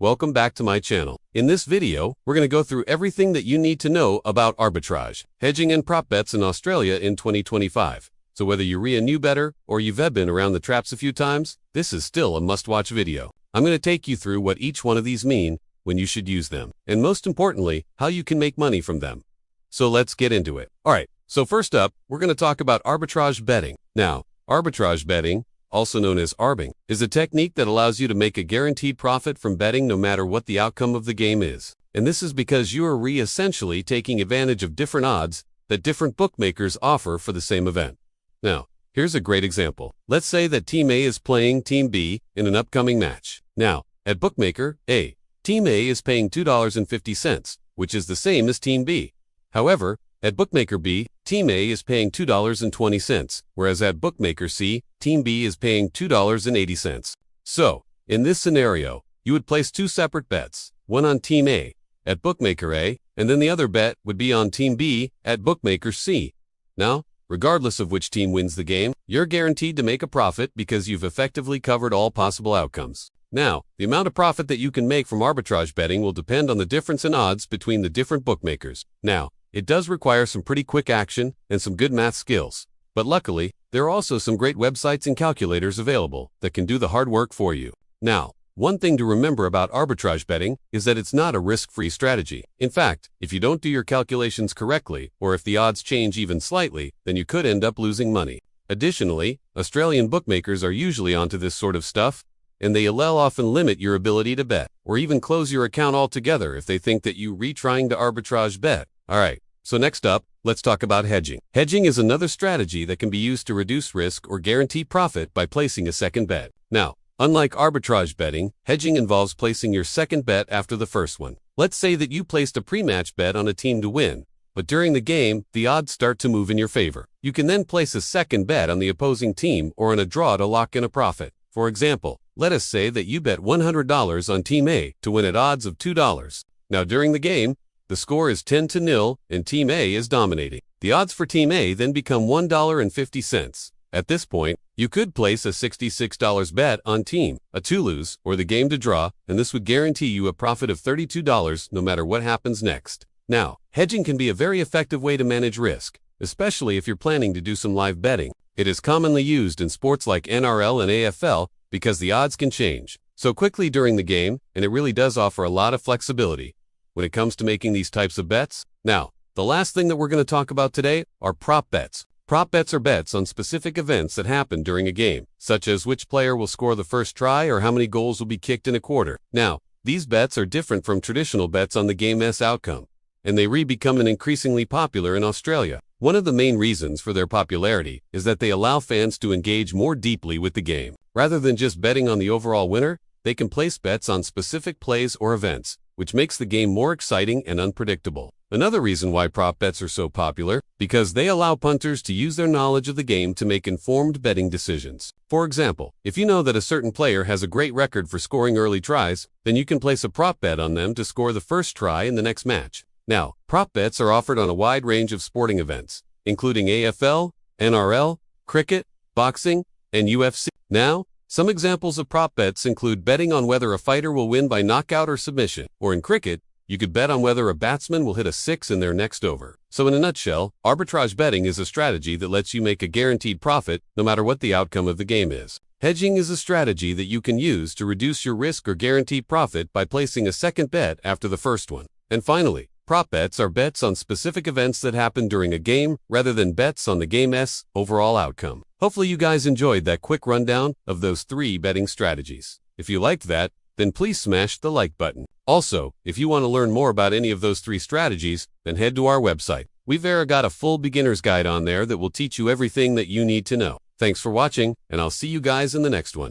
welcome back to my channel. In this video, we're going to go through everything that you need to know about arbitrage, hedging and prop bets in Australia in 2025. So whether you're a new bettor or you've been around the traps a few times, this is still a must-watch video. I'm going to take you through what each one of these mean, when you should use them, and most importantly, how you can make money from them. So let's get into it. Alright, so first up, we're going to talk about arbitrage betting. Now, arbitrage betting, also known as arbing, is a technique that allows you to make a guaranteed profit from betting no matter what the outcome of the game is. And this is because you are essentially taking advantage of different odds that different bookmakers offer for the same event. Now, here's a great example. Let's say that Team A is playing Team B in an upcoming match. Now, at bookmaker A, Team A is paying $2.50, which is the same as Team B. However, at bookmaker B, Team A is paying $2.20, whereas at bookmaker C, Team B is paying $2.80. So, in this scenario, you would place two separate bets, one on Team A at bookmaker A, and then the other bet would be on Team B at bookmaker C. Now, regardless of which team wins the game, you're guaranteed to make a profit because you've effectively covered all possible outcomes. Now, the amount of profit that you can make from arbitrage betting will depend on the difference in odds between the different bookmakers. Now, it does require some pretty quick action and some good math skills. But luckily, there are also some great websites and calculators available that can do the hard work for you. Now, one thing to remember about arbitrage betting is that it's not a risk-free strategy. In fact, if you don't do your calculations correctly, or if the odds change even slightly, then you could end up losing money. Additionally, Australian bookmakers are usually onto this sort of stuff, and they will often limit your ability to bet, or even close your account altogether if they think that you're retrying to arbitrage bet. Alright, so next up, let's talk about hedging. Hedging is another strategy that can be used to reduce risk or guarantee profit by placing a second bet. Now, unlike arbitrage betting, hedging involves placing your second bet after the first one. Let's say that you placed a pre-match bet on a team to win, but during the game, the odds start to move in your favor. You can then place a second bet on the opposing team or on a draw to lock in a profit. For example, let us say that you bet $100 on Team A to win at odds of $2. Now during the game, the score is 10-0 and Team A is dominating. The odds for Team A then become $1.50. At this point, you could place a $66 bet on Team A to lose or the game to draw, and this would guarantee you a profit of $32 no matter what happens next. Now, hedging can be a very effective way to manage risk, especially if you're planning to do some live betting. It is commonly used in sports like NRL and AFL because the odds can change so quickly during the game, and it really does offer a lot of flexibility when it comes to making these types of bets. Now, the last thing that we're going to talk about today are prop bets. Prop bets are bets on specific events that happen during a game, such as which player will score the first try or how many goals will be kicked in a quarter. Now, these bets are different from traditional bets on the game's outcome, and they become increasingly popular in Australia. One of the main reasons for their popularity is that they allow fans to engage more deeply with the game. Rather than just betting on the overall winner, they can place bets on specific plays or events, which makes the game more exciting and unpredictable. Another reason why prop bets are so popular, because they allow punters to use their knowledge of the game to make informed betting decisions. For example, if you know that a certain player has a great record for scoring early tries, then you can place a prop bet on them to score the first try in the next match. Now, prop bets are offered on a wide range of sporting events, including AFL, NRL, cricket, boxing, and UFC. Now, some examples of prop bets include betting on whether a fighter will win by knockout or submission, or in cricket, you could bet on whether a batsman will hit a 6 in their next over. So in a nutshell, arbitrage betting is a strategy that lets you make a guaranteed profit no matter what the outcome of the game is. Hedging is a strategy that you can use to reduce your risk or guarantee profit by placing a second bet after the first one. And finally, prop bets are bets on specific events that happen during a game rather than bets on the game's overall outcome. Hopefully you guys enjoyed that quick rundown of those 3 betting strategies. If you liked that, then please smash the like button. Also, if you want to learn more about any of those 3 strategies, then head to our website. We've got a full beginner's guide on there that will teach you everything that you need to know. Thanks for watching, and I'll see you guys in the next one.